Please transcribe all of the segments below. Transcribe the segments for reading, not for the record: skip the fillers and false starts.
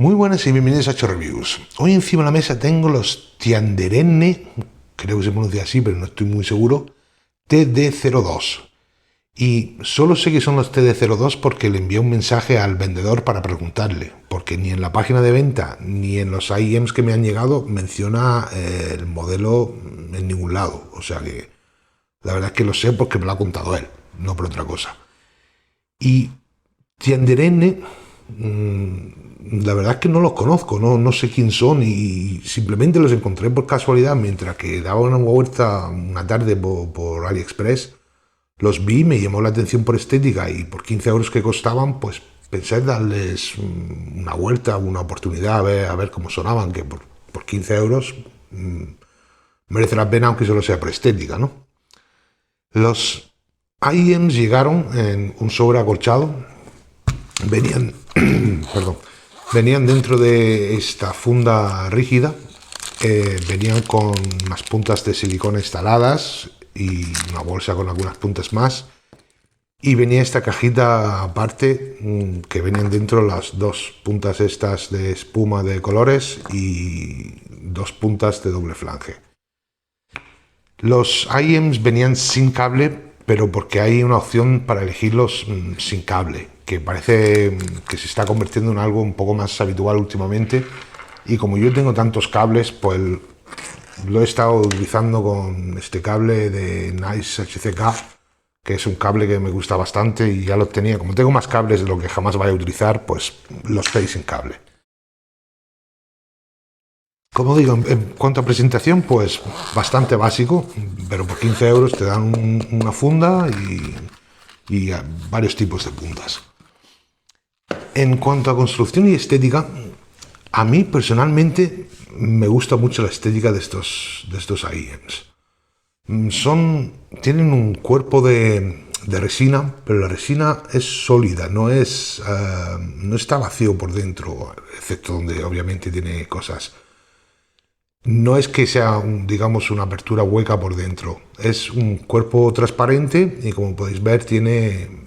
Muy buenas y bienvenidos a Cho Reviews. Hoy encima de la mesa tengo los Tianderenne, creo que se pronuncia así, pero no estoy muy seguro, TD02. Y solo sé que son los TD02 porque le envié un mensaje al vendedor para preguntarle, porque ni en la página de venta ni en los IEMs que me han llegado menciona el modelo en ningún lado. O sea que la verdad es que lo sé porque me lo ha contado él, no por otra cosa. Y Tianderenne, la verdad es que no los conozco, no sé quién son y simplemente los encontré por casualidad mientras que daba una vuelta una tarde por AliExpress. Los vi, me llamó la atención por estética y por 15 euros que costaban, pues pensé darles una vuelta, una oportunidad a ver cómo sonaban, que por 15 euros merece la pena aunque solo sea por estética, ¿no? Los IEMs llegaron en un sobre acolchado, venían, perdón, venían dentro de esta funda rígida, venían con unas puntas de silicona instaladas y una bolsa con algunas puntas más, y venía esta cajita aparte que venían dentro las dos puntas estas de espuma de colores y dos puntas de doble flange. Los IEMs venían sin cable, pero porque hay una opción para elegirlos sin cable, que parece que se está convirtiendo en algo un poco más habitual últimamente, y como yo tengo tantos cables, pues lo he estado utilizando con este cable de Nice HCK, que es un cable que me gusta bastante y ya lo tenía. Como tengo más cables de lo que jamás vaya a utilizar, pues los pedí sin cable. Como digo, en cuanto a presentación, pues bastante básico, pero por 15 euros te dan una funda y varios tipos de puntas. En cuanto a construcción y estética, a mí personalmente me gusta mucho la estética de estos IEMs. Tienen un cuerpo de resina, pero la resina es sólida, no está vacío por dentro, excepto donde obviamente tiene cosas. No es que sea, digamos, una apertura hueca por dentro, es un cuerpo transparente y como podéis ver tiene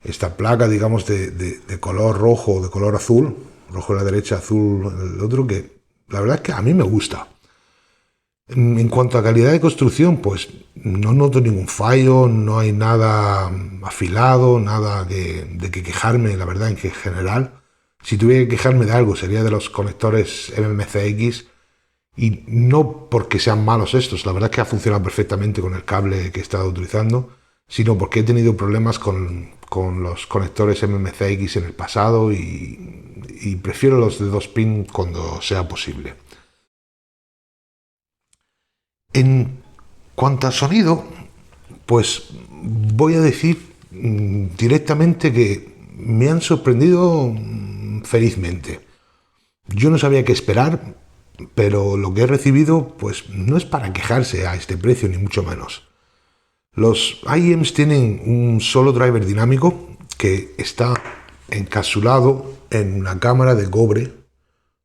esta placa, digamos, de color rojo, de color azul, rojo a la derecha, azul el otro, que la verdad es que a mí me gusta. En cuanto a calidad de construcción, pues no noto ningún fallo, no hay nada afilado, nada de que quejarme, la verdad, en general. Si tuviera que quejarme de algo sería de los conectores MMCX, y no porque sean malos estos, la verdad es que ha funcionado perfectamente con el cable que he estado utilizando, sino porque he tenido problemas con los conectores MMCX en el pasado y prefiero los de 2 pin cuando sea posible. En cuanto al sonido, pues voy a decir directamente que me han sorprendido felizmente. Yo no sabía qué esperar, pero lo que he recibido pues no es para quejarse a este precio, ni mucho menos. Los IEMs tienen un solo driver dinámico que está encapsulado en una cámara de cobre,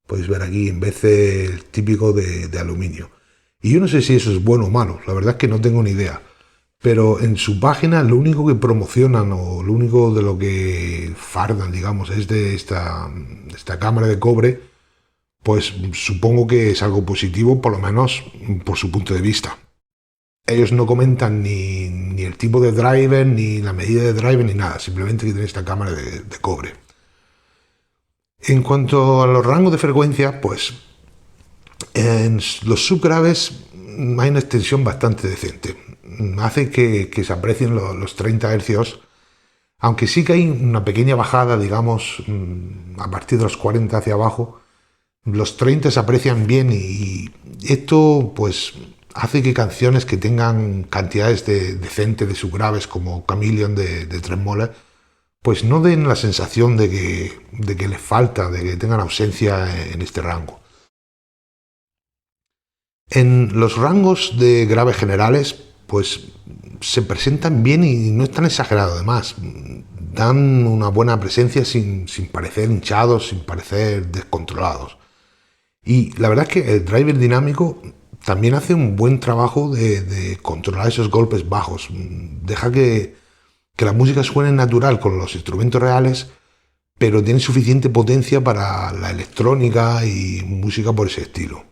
podéis ver aquí, en vez del típico de aluminio. Y yo no sé si eso es bueno o malo, la verdad es que no tengo ni idea. Pero en su página lo único que promocionan o lo único de lo que fardan, digamos, es de esta cámara de cobre, pues supongo que es algo positivo, por lo menos por su punto de vista. Ellos no comentan ni el tipo de driver, ni la medida de driver, ni nada, simplemente que tiene esta cámara de cobre. En cuanto a los rangos de frecuencia, pues en los subgraves hay una extensión bastante decente. Hace que se aprecien los 30 Hz, aunque sí que hay una pequeña bajada, digamos, a partir de los 40 hacia abajo. Los 30 se aprecian bien y esto pues hace que canciones que tengan cantidades decentes de subgraves como Chameleon de Tremola pues no den la sensación de que les falta, de que tengan ausencia en este rango. En los rangos de graves generales pues se presentan bien y no es tan exagerado además. Dan una buena presencia sin parecer hinchados, sin parecer descontrolados. Y la verdad es que el driver dinámico también hace un buen trabajo de controlar esos golpes bajos. Deja que la música suene natural con los instrumentos reales, pero tiene suficiente potencia para la electrónica y música por ese estilo.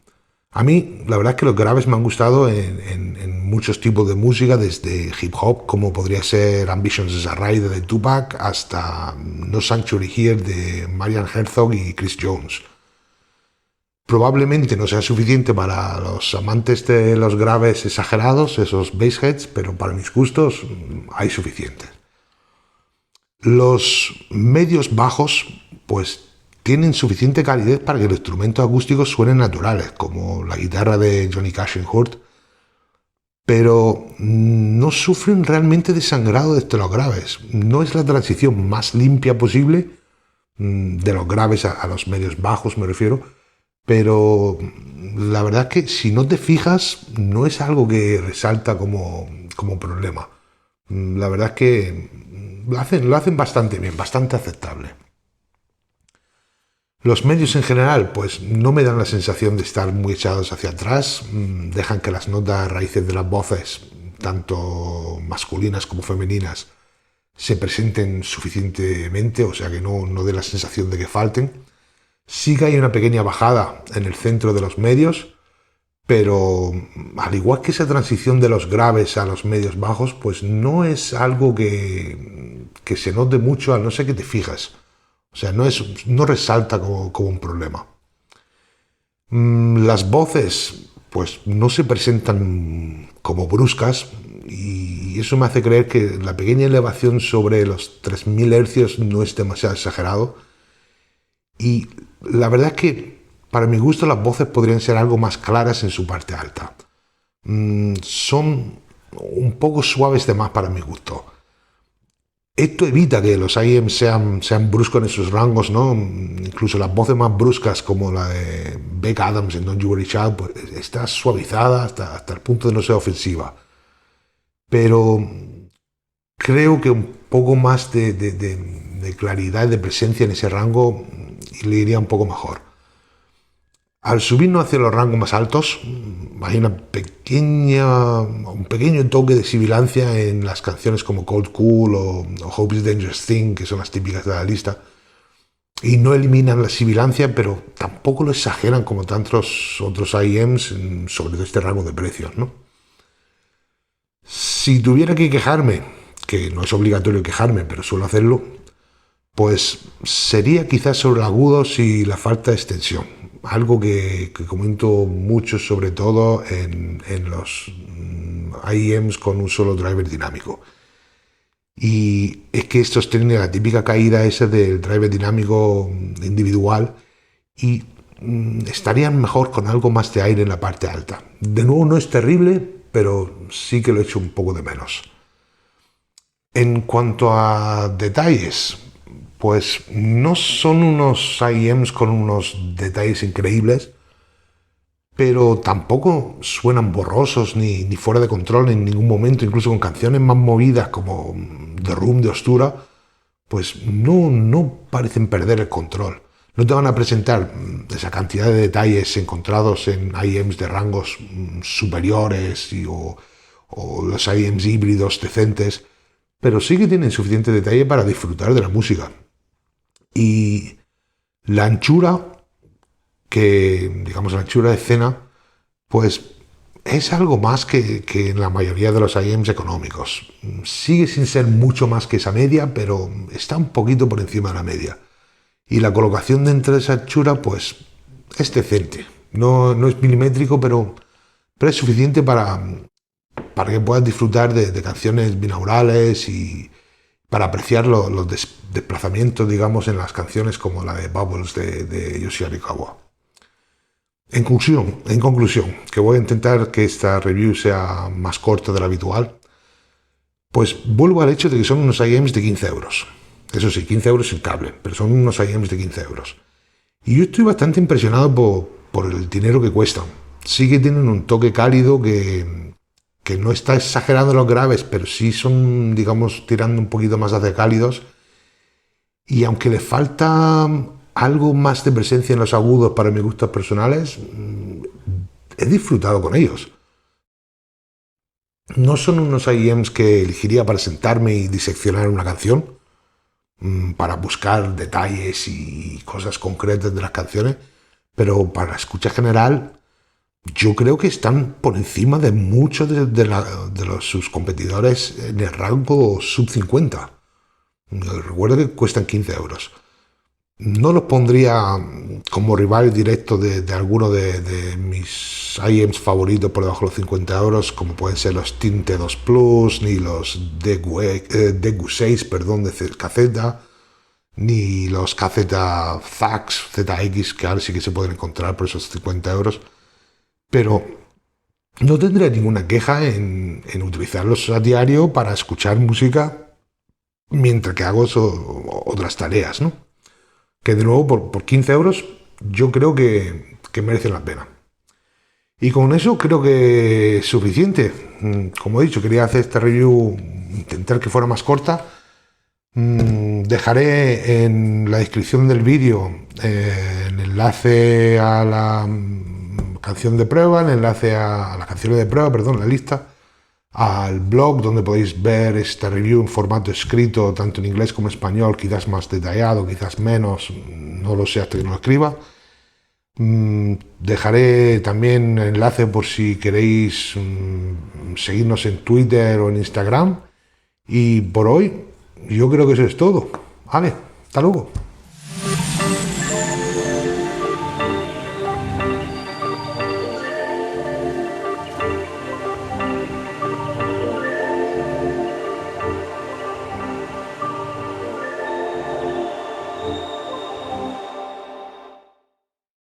A mí, la verdad es que los graves me han gustado en muchos tipos de música, desde hip hop, como podría ser Ambitions as a Rider de Tupac, hasta No Sanctuary Here de Marian Herzog y Chris Jones. Probablemente no sea suficiente para los amantes de los graves exagerados, esos bassheads, pero para mis gustos hay suficientes. Los medios bajos, pues tienen suficiente calidez para que los instrumentos acústicos suenen naturales, como la guitarra de Johnny Cash en Hurt, pero no sufren realmente de sangrado desde los graves. No es la transición más limpia posible, de los graves a los medios bajos me refiero, pero la verdad es que si no te fijas no es algo que resalta como problema. La verdad es que lo hacen bastante bien, bastante aceptable. Los medios en general pues no me dan la sensación de estar muy echados hacia atrás, dejan que las notas raíces de las voces, tanto masculinas como femeninas, se presenten suficientemente, o sea que no dé la sensación de que falten. Sí que hay una pequeña bajada en el centro de los medios, pero al igual que esa transición de los graves a los medios bajos, pues no es algo que se note mucho, a no ser que te fijas. O sea, no resalta como un problema. Las voces, pues no se presentan como bruscas, y eso me hace creer que la pequeña elevación sobre los 3000 Hz no es demasiado exagerado. Y la verdad es que, para mi gusto, las voces podrían ser algo más claras en su parte alta. Son un poco suaves de más para mi gusto. Esto evita que los IEMs sean bruscos en sus rangos, ¿no? Incluso las voces más bruscas, como la de Beck Adams en Don't You Worry Child, pues está suavizada hasta el punto de no ser ofensiva. Pero creo que un poco más de claridad y de presencia en ese rango le iría un poco mejor. Al subirnos hacia los rangos más altos, hay un pequeño toque de sibilancia en las canciones como Cold Cool o Hope is a Dangerous Thing, que son las típicas de la lista, y no eliminan la sibilancia, pero tampoco lo exageran como tantos otros IEMs, sobre todo este rango de precios, ¿no? Si tuviera que quejarme, que no es obligatorio quejarme, pero suelo hacerlo, pues sería quizás sobre agudos y la falta de extensión. Algo que comento mucho, sobre todo en los IEMs con un solo driver dinámico. Y es que estos tienen la típica caída esa del driver dinámico individual y estarían mejor con algo más de aire en la parte alta. De nuevo, no es terrible, pero sí que lo echo un poco de menos. En cuanto a detalles, pues no son unos IEMs con unos detalles increíbles, pero tampoco suenan borrosos ni fuera de control en ningún momento. Incluso con canciones más movidas como The Room de Ostura, pues no parecen perder el control. No te van a presentar esa cantidad de detalles encontrados en IEMs de rangos superiores o los IEMs híbridos decentes, pero sí que tienen suficiente detalle para disfrutar de la música. Y la anchura, la anchura de escena, pues es algo más que en la mayoría de los IEMs económicos. Sigue sin ser mucho más que esa media, pero está un poquito por encima de la media. Y la colocación dentro de esa anchura, pues es decente. No es milimétrico, pero es suficiente para que puedas disfrutar de canciones binaurales y para apreciar los desplazamientos, digamos, en las canciones como la de Bubbles de Yoshi Arikawa. En conclusión, que voy a intentar que esta review sea más corta de lo habitual, pues vuelvo al hecho de que son unos IEMs de 15 euros. Eso sí, 15 euros sin cable, pero son unos IEMs de 15 euros. Y yo estoy bastante impresionado por el dinero que cuestan. Sí que tienen un toque cálido que no está exagerando los graves, pero sí son, digamos, tirando un poquito más hacia cálidos. Y aunque le falta algo más de presencia en los agudos para mis gustos personales, he disfrutado con ellos. No son unos IEMs que elegiría para sentarme y diseccionar una canción, para buscar detalles y cosas concretas de las canciones, pero para la escucha general yo creo que están por encima de muchos de sus competidores en el rango sub 50. Recuerdo que cuestan 15 euros. No los pondría como rival directo de alguno de mis IEMs favoritos por debajo de los 50 euros, como pueden ser los Tinte 2 Plus, ni los Degu 6, perdón, de KZ, ni los KZ ZX, que ahora sí que se pueden encontrar por esos 50 euros. Pero no tendría ninguna queja en utilizarlos a diario para escuchar música mientras que hago otras tareas, ¿no? Que de nuevo por 15 euros yo creo que merecen la pena. Y con eso creo que es suficiente. Como he dicho, quería hacer esta review, intentar que fuera más corta. Dejaré en la descripción del vídeo el enlace a la canción de prueba, el enlace a las canciones de prueba, perdón, la lista, al blog donde podéis ver esta review en formato escrito, tanto en inglés como en español, quizás más detallado, quizás menos, no lo sé hasta que no lo escriba. Dejaré también enlace por si queréis seguirnos en Twitter o en Instagram. Y por hoy, yo creo que eso es todo. Vale, hasta luego.